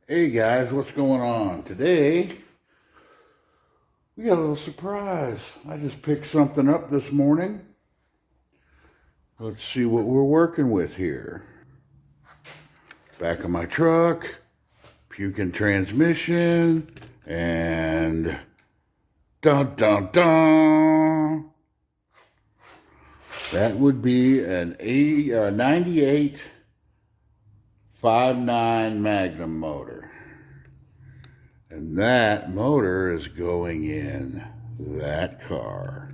Hey guys, what's going on? Today, we got a little surprise. I just picked something up this morning. Let's see what we're working with here. Back of my truck, puking transmission, and dun dun dun. That would be an 98 5.9 Magnum motor. And that motor is going in that car.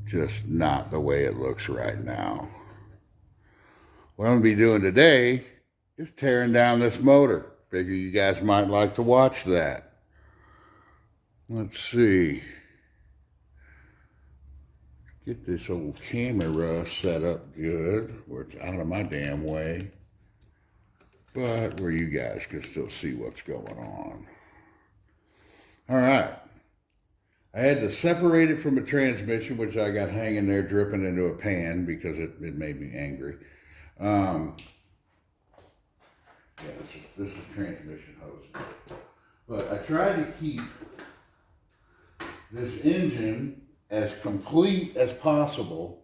Just not the way it looks right now. What I'm going to be doing today is tearing down this motor. Figure you guys might like to watch that. Let's see. Get this old camera set up good, where it's out of my damn way, but where you guys can still see what's going on. All right. I had to separate it from a transmission, which I got hanging there dripping into a pan because it made me angry. Yeah, this is transmission hose. But I tried to keep this engine as complete as possible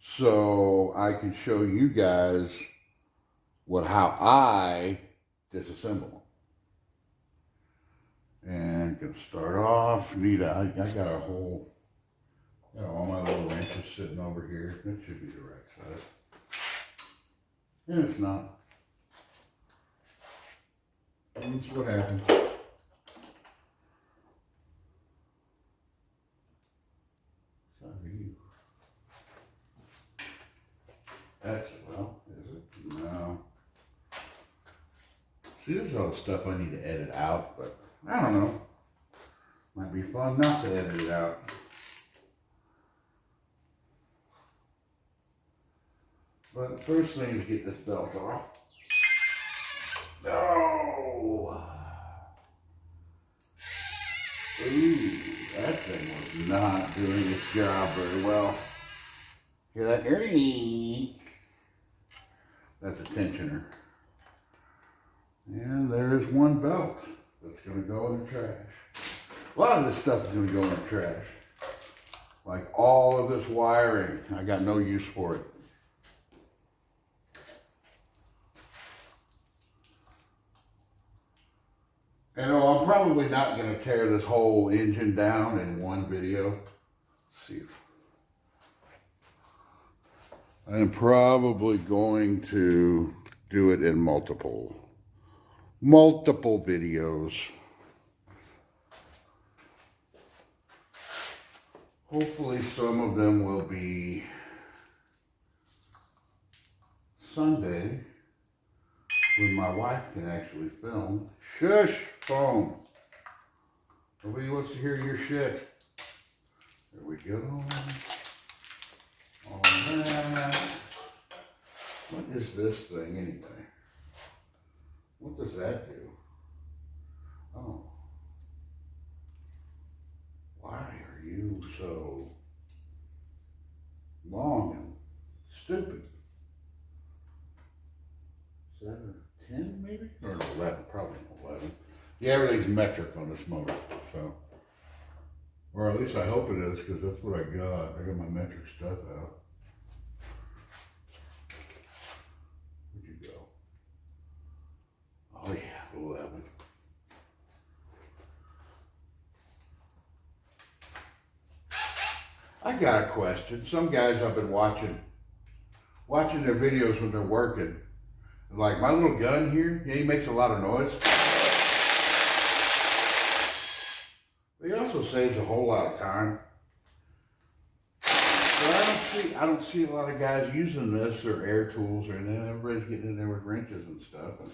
so I can show you guys how I disassemble them. And can start off. I got all my little wrenches sitting over here. That should be the right side. And it's not. That's what happens. That's, well, is it? No. See, this is all the stuff I need to edit out, but I don't know. Might be fun not to edit it out. But first thing is get this belt off. No! Ooh, that thing was not doing its job very well. Hear that? That's a tensioner. And there's one belt that's going to go in the trash. A lot of this stuff is going to go in the trash. Like all of this wiring, I got no use for it. And I'm probably not going to tear this whole engine down in one video. Let's see if I am probably going to do it in multiple videos. Hopefully some of them will be Sunday when my wife can actually film. Shush, phone. Nobody wants to hear your shit. There we go. All that. What is this thing anyway? What does that do? Oh. Why are you so long and stupid? Is that a 10 maybe? Or an 11, probably an 11. Yeah, everything's metric on this motor, so. Or at least I hope it is, because that's what I got. I got my metric stuff out. Where'd you go? Oh yeah, 11. I got a question. Some guys I've been watching their videos when they're working. Like my little gun here, yeah, he makes a lot of noise. But he also saves a whole lot of time. But I don't see a lot of guys using this or air tools or anything. Everybody's getting in there with wrenches and stuff. And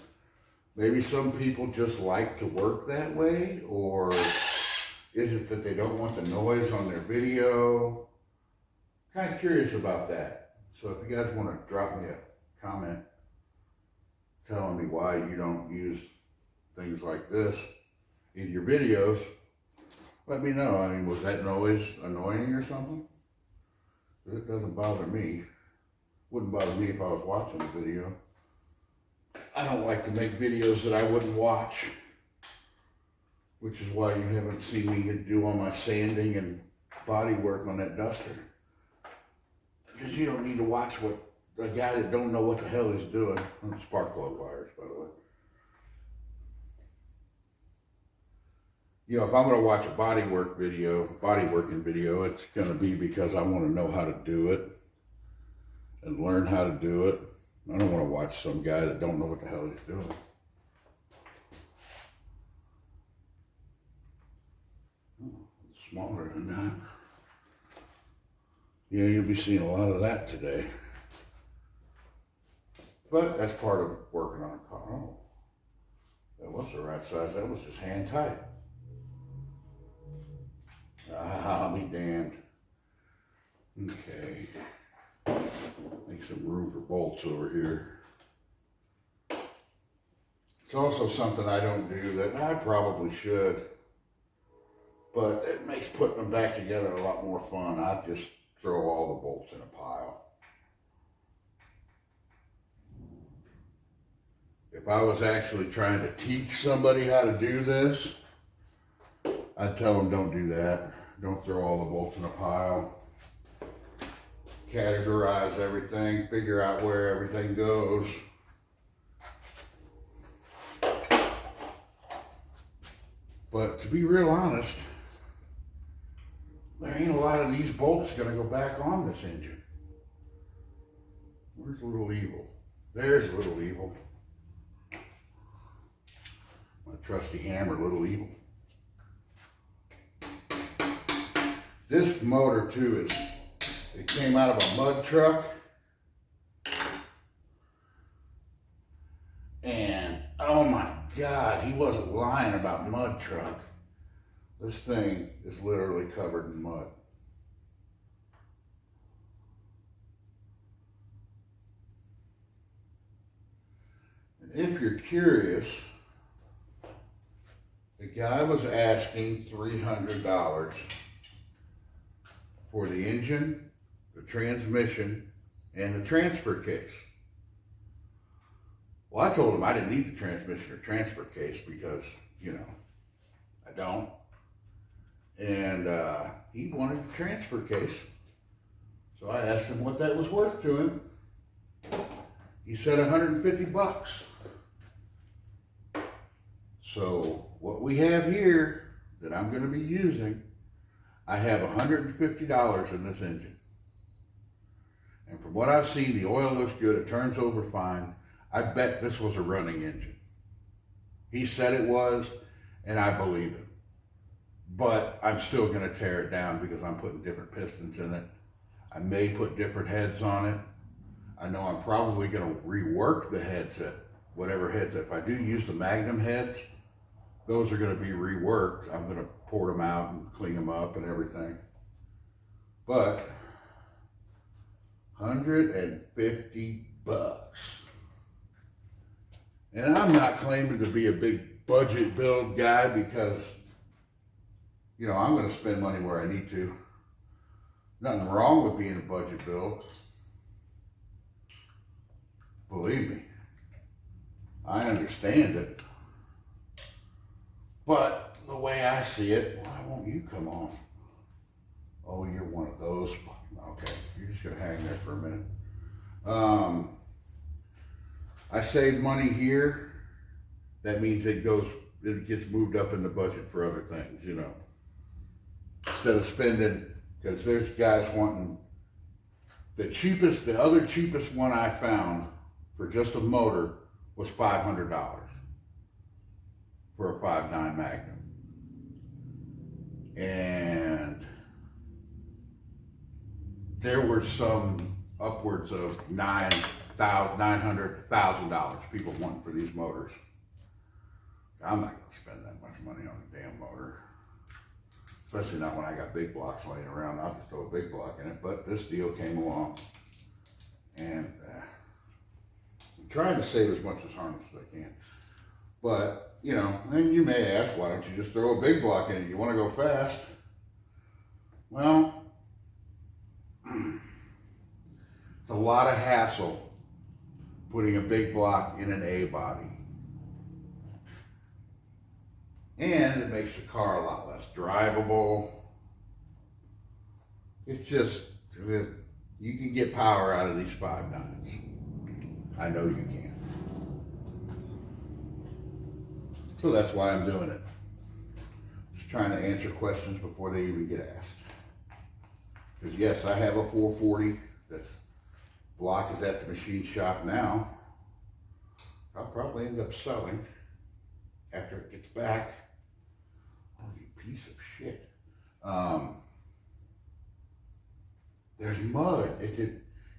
maybe some people just like to work that way, or is it that they don't want the noise on their video? Kind of curious about that. So if you guys want to drop me a comment telling me why you don't use things like this in your videos, let me know. I mean, was that noise annoying or something? It doesn't bother me. Wouldn't bother me if I was watching the video. I don't like to make videos that I wouldn't watch, which is why you haven't seen me do all my sanding and body work on that duster. Because you don't need to watch what a guy that don't know what the hell he's doing. Spark plug wires, by the way. You know, if I'm going to watch a body working video, it's going to be because I want to know how to do it and learn how to do it. I don't want to watch some guy that don't know what the hell he's doing. Oh, it's smaller than that. Yeah, you'll be seeing a lot of that today. But that's part of working on a car. Oh, that was the right size. That was just hand tight. I'll be damned. Okay. Make some room for bolts over here. It's also something I don't do that I probably should. But it makes putting them back together a lot more fun. I just throw all the bolts in a pile. If I was actually trying to teach somebody how to do this, I'd tell them don't do that. Don't throw all the bolts in a pile. Categorize everything, figure out where everything goes. But to be real honest, there ain't a lot of these bolts gonna go back on this engine. Where's Little Evil? There's Little Evil. My trusty hammer, Little Evil. This motor too it came out of a mud truck. And oh my God, he wasn't lying about mud truck. This thing is literally covered in mud. And if you're curious, the guy was asking $300 for the engine, the transmission, and the transfer case. Well, I told him I didn't need the transmission or transfer case because, you know, I don't. And he wanted the transfer case. So I asked him what that was worth to him. He said $150. So what we have here that I'm going to be using, I have $150 in this engine. And from what I've seen, the oil looks good, it turns over fine. I bet this was a running engine. He said it was, and I believe it. But I'm still going to tear it down because I'm putting different pistons in it. I may put different heads on it. I know I'm probably going to rework the heads whatever heads. If I do use the Magnum heads, those are going to be reworked. I'm going to pour them out and clean them up and everything. But $150. And I'm not claiming to be a big budget build guy because, you know, I'm going to spend money where I need to. Nothing wrong with being a budget build. Believe me, I understand it. But the way I see it, why won't you come on? Oh, you're one of those. Okay, you're just going to hang there for a minute. I saved money here. That means it gets moved up in the budget for other things, you know. Instead of spending, because there's guys wanting the other cheapest one I found for just a motor was $500 for a 5.9 Magnum. And there were some upwards of $900,000 people wanting for these motors. I'm not going to spend that much money on a damn motor. Especially not when I got big blocks laying around. I'll just throw a big block in it. But this deal came along. And I'm trying to save as much as harmless as I can. But, you know, then you may ask, why don't you just throw a big block in it? You want to go fast? Well, it's a lot of hassle putting a big block in an A body. And it makes the car a lot less drivable. It's just, you can get power out of these 5.9s. I know you can. So that's why I'm doing it. Just trying to answer questions before they even get asked. Because yes, I have a 440. That block is at the machine shop now. I'll probably end up selling after it gets back. Oh, you piece of shit. There's mud.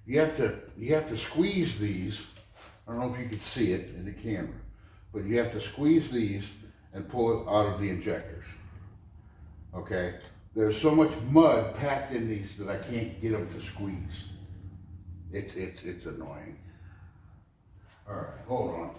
You have to squeeze these. I don't know if you can see it in the camera, but you have to squeeze these and pull it out of the injectors. Okay? There's so much mud packed in these that I can't get them to squeeze. It's annoying. All right, hold on.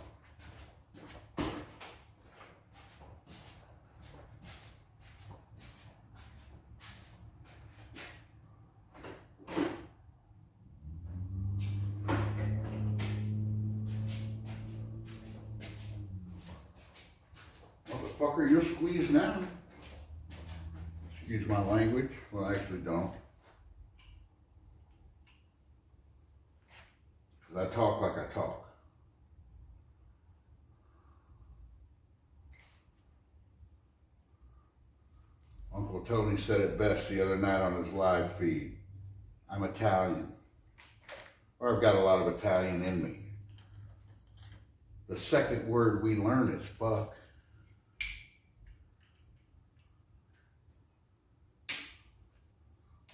Motherfucker, you're squeezed now. Excuse my language. Well, I actually don't. Because I talk like I talk. Uncle Tony said it best the other night on his live feed. I'm Italian. Or I've got a lot of Italian in me. The second word we learn is fuck.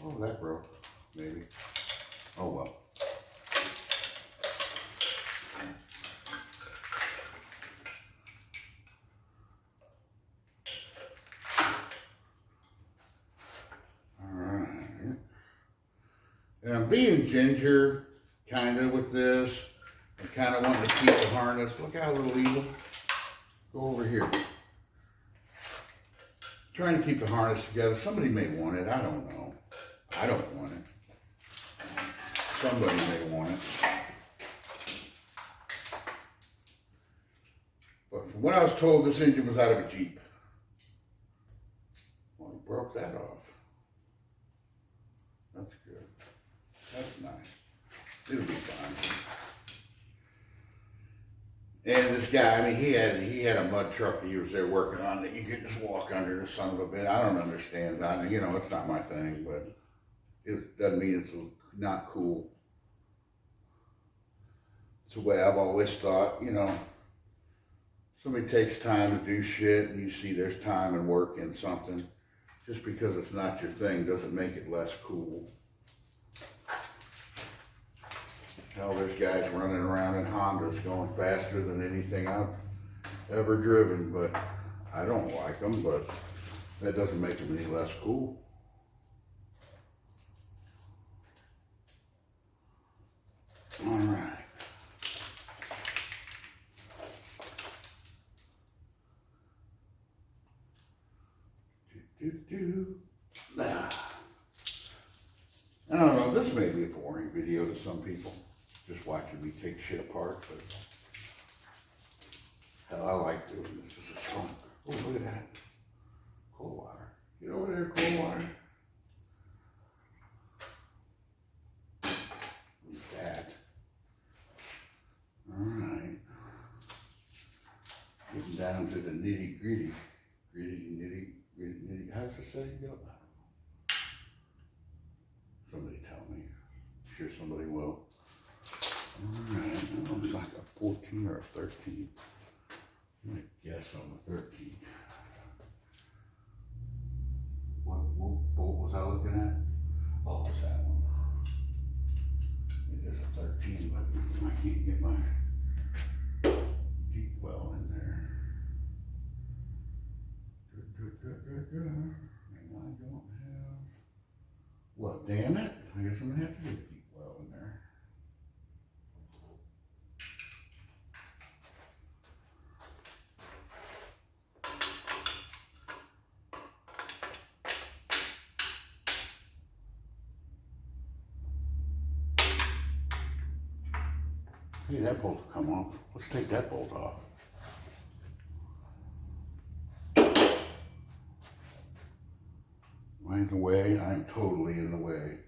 Oh, that broke, maybe. Oh well. Alright. And I'm being ginger, kind of, with this. I'm kind of wanting to keep the harness. Look how little evil. Go over here. Trying to keep the harness together. Somebody may want it. I don't know. I don't want it. Somebody may want it. But from what I was told, this engine was out of a Jeep. Well, he broke that off. That's good. That's nice. It'll be fine. And this guy, I mean, he had a mud truck that he was there working on that you could just walk under the son of a bitch. I don't understand that. You know, it's not my thing, but it doesn't mean it's not cool. It's the way I've always thought, you know. Somebody takes time to do shit and you see there's time and work in something. Just because it's not your thing doesn't make it less cool. Hell, there's guys running around in Hondas going faster than anything I've ever driven, but I don't like them, but that doesn't make them any less cool. All right. I don't know, this may be a boring video to some people, just watching me take shit apart, but hell, I like doing this. This is fun. Oh, look at that. Cold water. Get over there, cold water. Look at that. All right. Getting down to the nitty gritty. Nitty. How does it say go? Somebody tell me. I'm sure somebody will. All right. That looks like a 14 or a 13. I'm going to guess on the 13. What bolt was I looking at? Oh, it's that one. It is a 13, but I can't get my deep well in there. And I don't have. Well, damn it. I guess I'm going to have to get a deep well in there. Hey, that bolt will come off. Let's take that bolt off. Am I in the way? I'm totally in the way.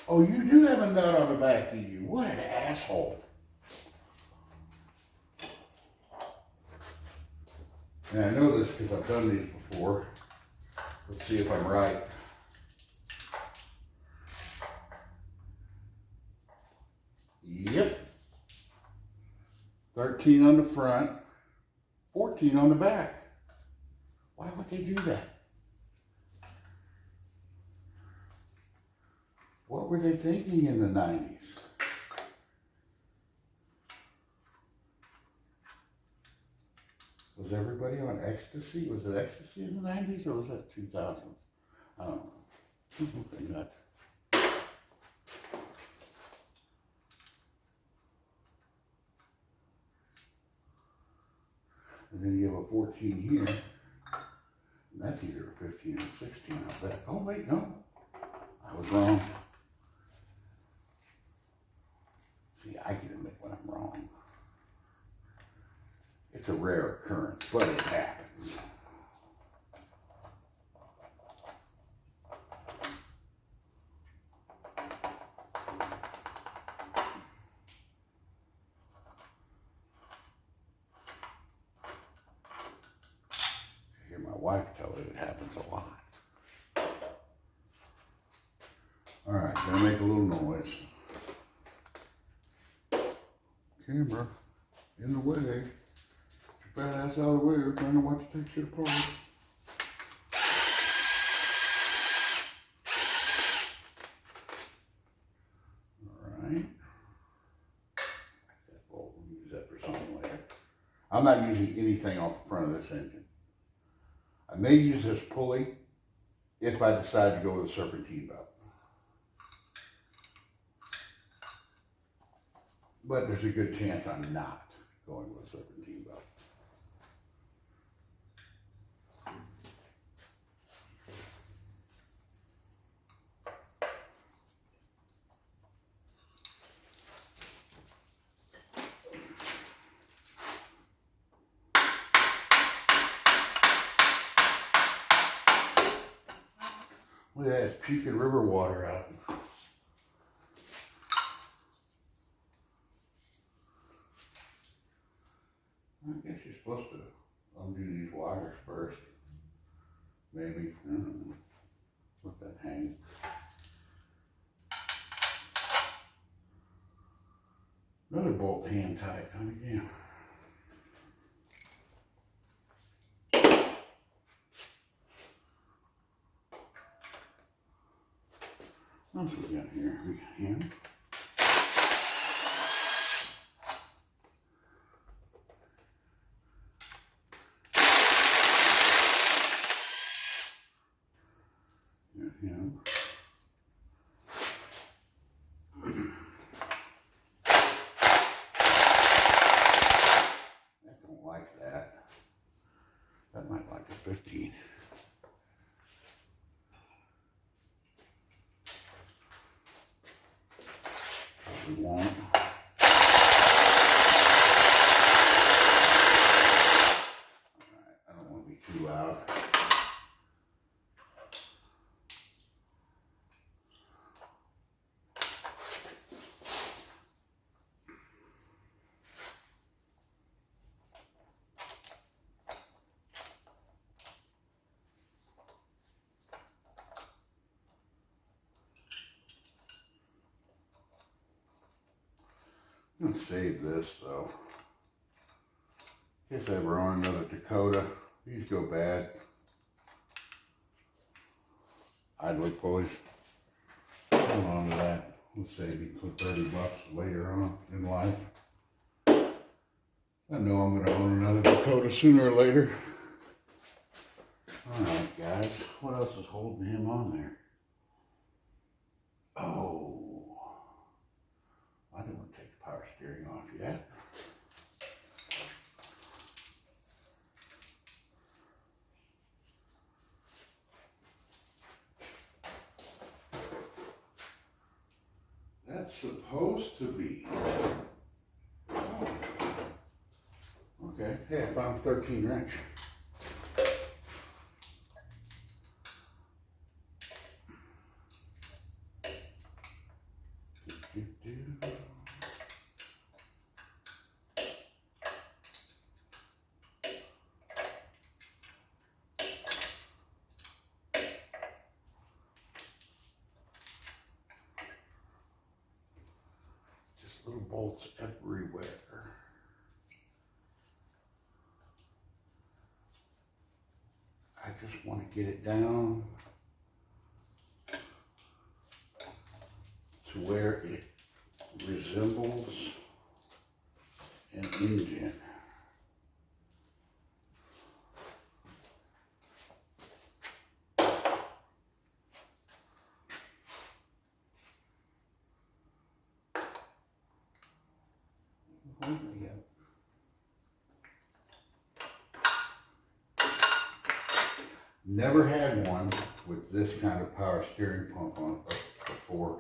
Oh, you do have a nut on the back of you. What an asshole. And I know this because I've done these before. Let's see if I'm right. Yep. 13 on the front, 14 on the back. Why would they do that? What were they thinking in the 90s? Was everybody on ecstasy? Was it ecstasy in the 90s or was that 2000? I don't know. Okay, nuts. And then you have a 14 here. And that's either a 15 or 16, I bet. Oh, wait, no. I was wrong. See, I can admit when I'm wrong. It's a rare occurrence, but it happens. I hear my wife tell me it happens a lot. All right, gonna make a little noise. Camera in the way. Get your fat ass out of the way. We're trying to watch you take shit apart. Alright. That bolt, we'll use that for something later. I'm not using anything off the front of this engine. I may use this pulley if I decide to go with a serpentine belt. But there's a good chance I'm not going with a serpentine belt. Look at that, it's puking river water out. I guess you're supposed to undo these wires first. Maybe. I don't know. Let that hang. Another bolt hand tight on again. What else we got here? We got him. Him. I don't like that. That might like a 15. Probably won't. Alright, I don't want to be too loud. I'm gonna save this though. In case I ever own another Dakota. These go bad. Idler pulleys. Hold on to that. We'll save you for $30 later on in life. I know I'm gonna own another Dakota sooner or later. Alright guys, what else is holding him on there? Oh. I didn't want to take the power steering off yet. that's supposed to be. Oh. Okay, hey, I found a 13 wrench. Just little bolts everywhere. I just want to get it down to where it resembles an engine. Never had one with this kind of power steering pump on it before.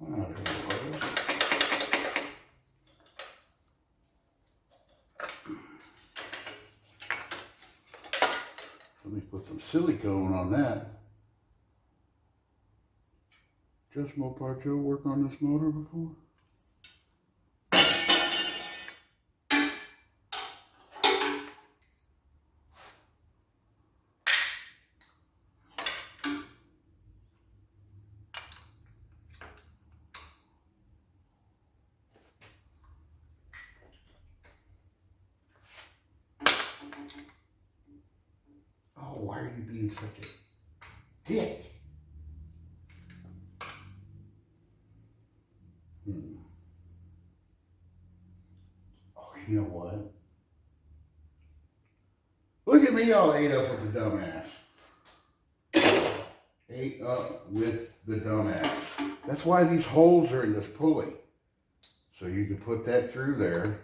Oh, there it was. Let me put some silicone on that. Just Mopar Joe work on this motor before? Oh, why are you being such a dick? Oh, you know what? Look at me all ate up with the dumbass. Ate up with the dumbass. That's why these holes are in this pulley. So you can put that through there.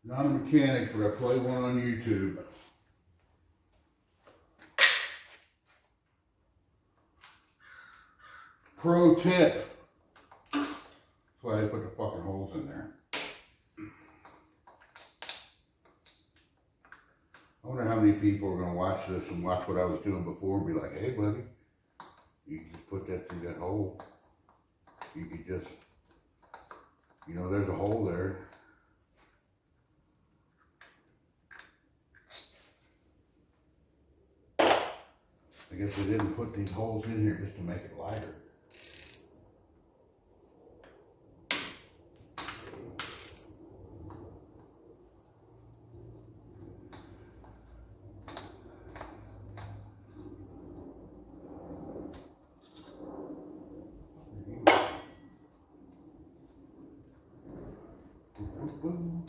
Not a mechanic, but I play one on YouTube. Pro tip. That's why I put the fucking holes in there. I wonder how many people are going to watch this and watch what I was doing before and be like, hey, buddy, you can just put that through that hole. You could just, you know, there's a hole there. I guess they didn't put these holes in here just to make it lighter.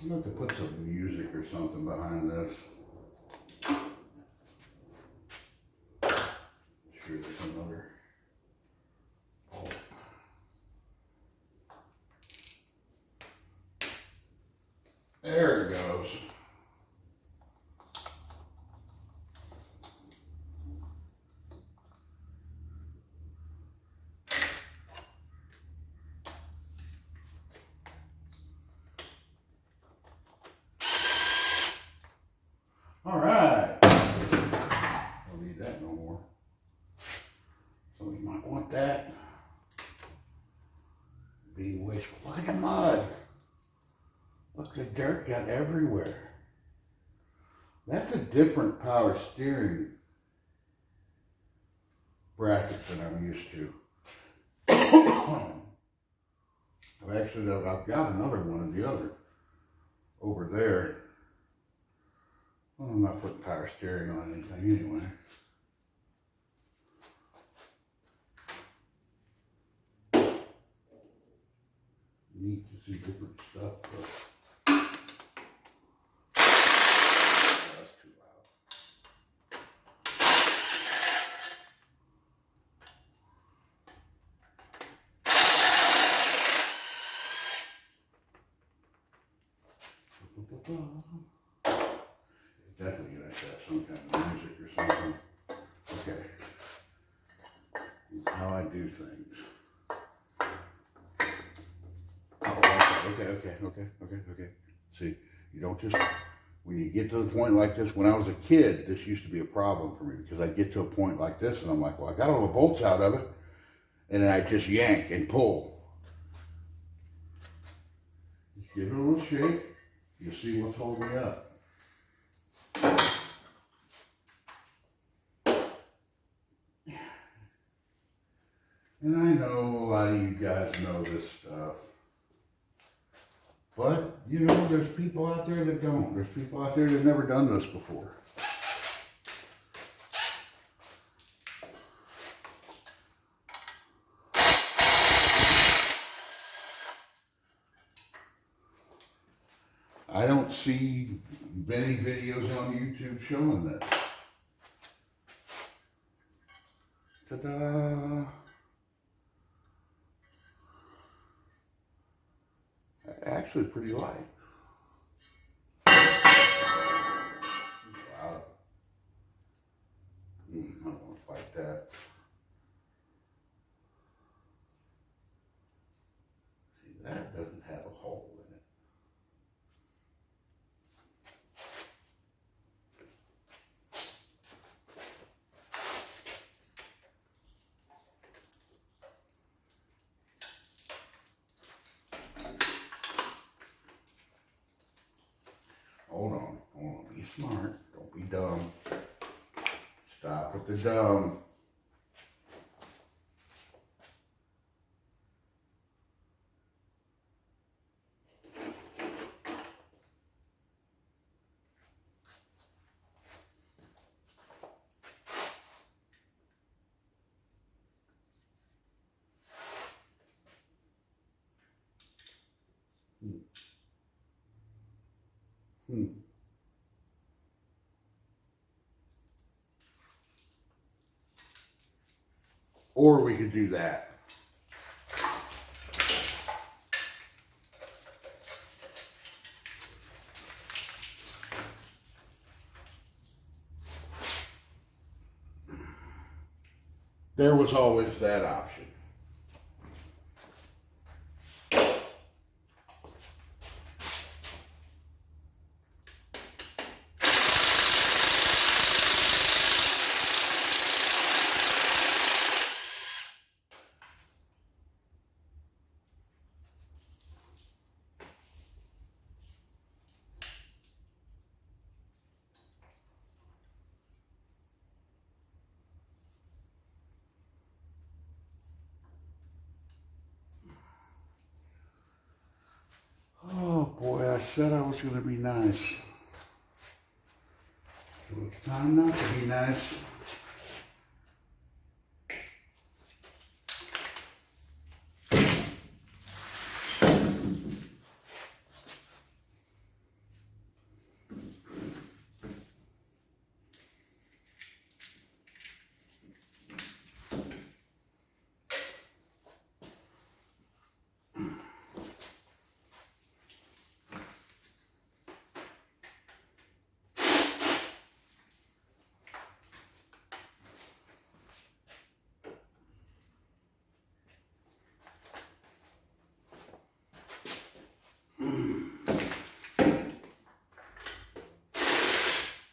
You have to put some music or something behind this. Sure, there's another. Oh. There it goes. All right. Don't need that no more. Somebody might want that. Being wasteful. Look at the mud. Look, the dirt got everywhere. That's a different power steering bracket than I'm used to. I've got another one of the other over there. Well, I'm not putting power steering on anything anyway. Neat to see different stuff, but that's too loud. Definitely gonna have some kind of music or something. Okay. This is how I do things. Oh, okay. See, you don't just, when you get to the point like this, when I was a kid, this used to be a problem for me because I'd get to a point like this and I'm like, well, I got all the bolts out of it. And then I just yank and pull. Just give it a little shake. You'll see what's holding me up. And I know a lot of you guys know this stuff. But, you know, there's people out there that don't. There's people out there that have never done this before. I don't see many videos on YouTube showing this. Ta-da! Actually pretty light. Wow. I don't want to fight that. See, that doesn't have a hole in it. Hold on. Be smart. Don't be dumb. Stop with the dumb. Or we could do that. There was always that option. Oh boy, I said I was going to be nice. So it's time not to be nice.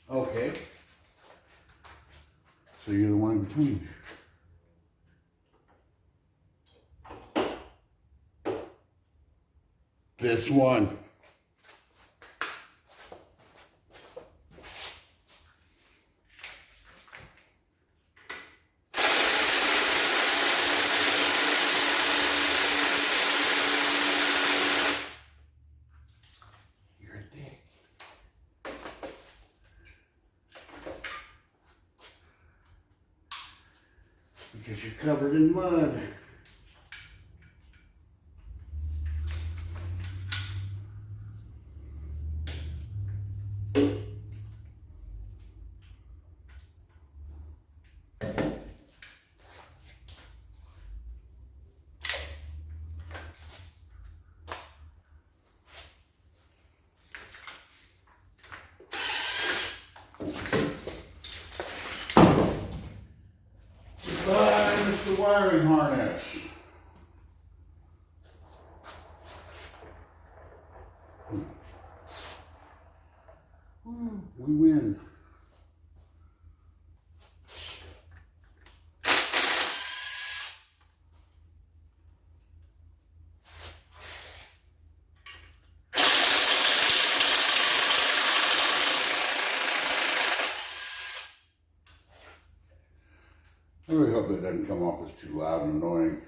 Okay. So you're the one in between. This one. You're a dick. Because you're covered in mud. wiring harness. We win. I really hope that doesn't come off as too loud and annoying.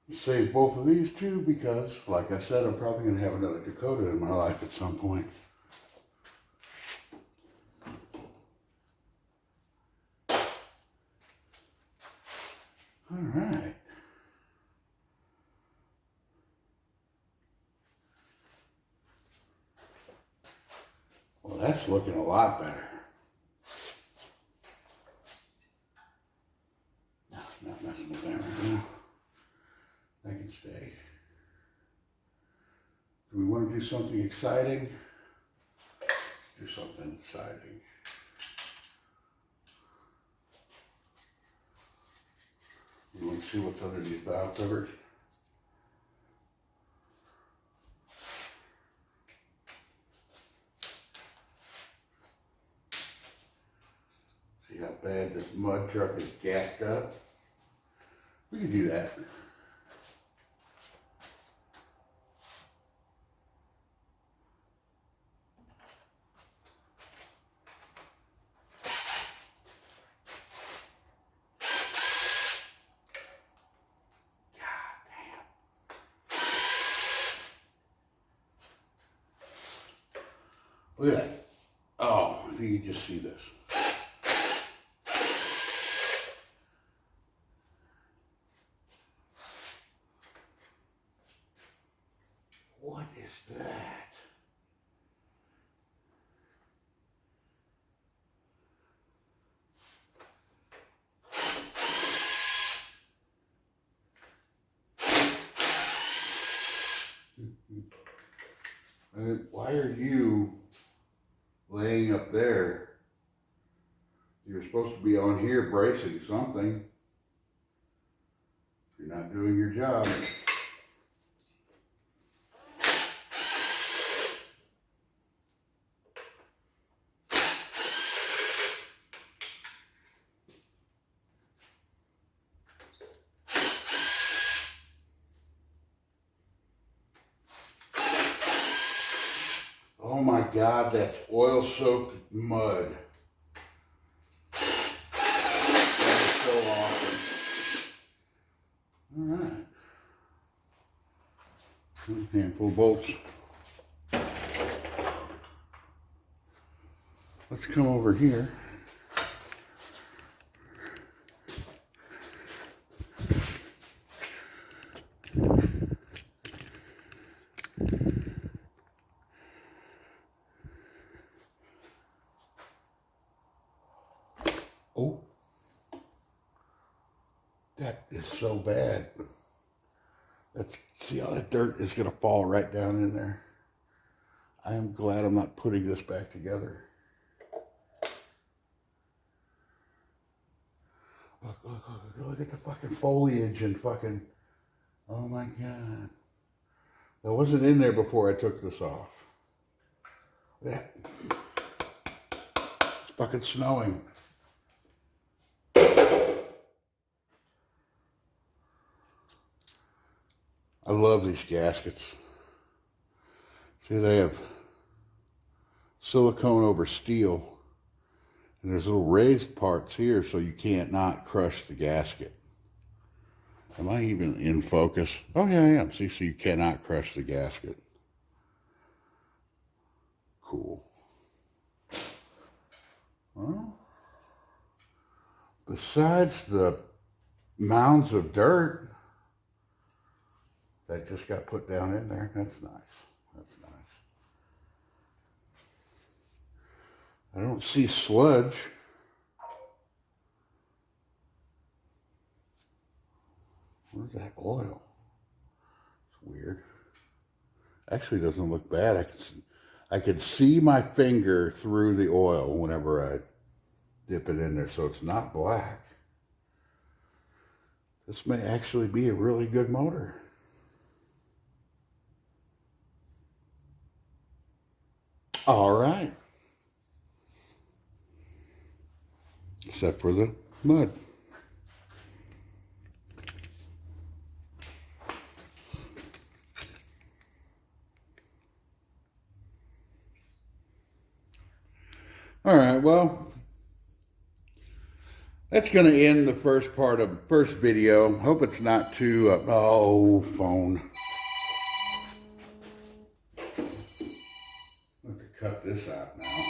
Save both of these two because, like I said, I'm probably going to have another Dakota in my life at some point. All right. Well, that's looking a lot better. No, not messing with that right now. I can stay. Do we want to do something exciting? Do something exciting. You want to see what's under these valve covers? See how bad this mud truck is gacked up? We can do that. Look at that. Oh, if you could just see this. What is that? Why are you laying up there? You're supposed to be on here bracing something. You're not doing your job. Oh my God, that's oil-soaked mud. That is so awesome. All right. A handful of bolts. Let's come over here. Oh, that is so bad. See how that dirt is going to fall right down in there. I am glad I'm not putting this back together. Look at the fucking foliage and fucking, oh my God. That wasn't in there before I took this off. Yeah. It's fucking snowing. I love these gaskets. See, they have silicone over steel, and there's little raised parts here so you can't not crush the gasket. Am I even in focus? Oh yeah, I am. See, so you cannot crush the gasket. Cool. Well, besides the mounds of dirt that just got put down in there, that's nice. That's nice. I don't see sludge. Where's that oil? It's weird. Actually, it doesn't look bad. I could see my finger through the oil whenever I dip it in there, so it's not black. This may actually be a really good motor. All right. Except for the mud. All right, well, that's going to end the first video. Hope it's not too, oh, phone. I have to cut this out now.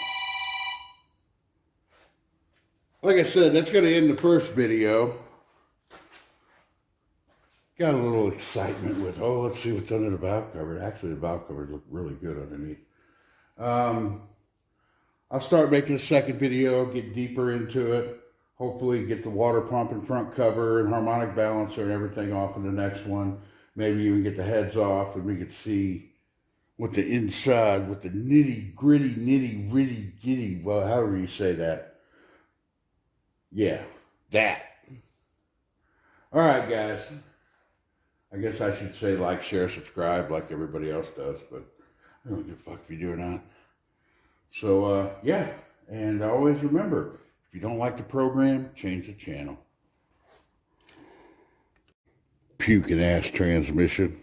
Like I said, that's going to end the first video. Got a little excitement with, oh, let's see what's under the valve cover. Actually, the valve cover looked really good underneath. I'll start making a second video, get deeper into it. Hopefully get the water pump and front cover and harmonic balancer and everything off in the next one. Maybe even get the heads off and we could see what the inside, what the nitty gritty, well, however you say that. Yeah, that. All right, guys. I guess I should say like, share, subscribe like everybody else does, but I don't give a fuck if you do or not. So, yeah, and always remember, if you don't like the program, change the channel. Puking ass transmission.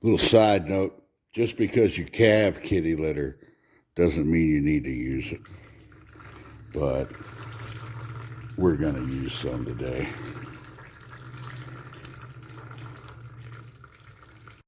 Little side note, just because you calve kitty litter doesn't mean you need to use it. But we're going to use some today.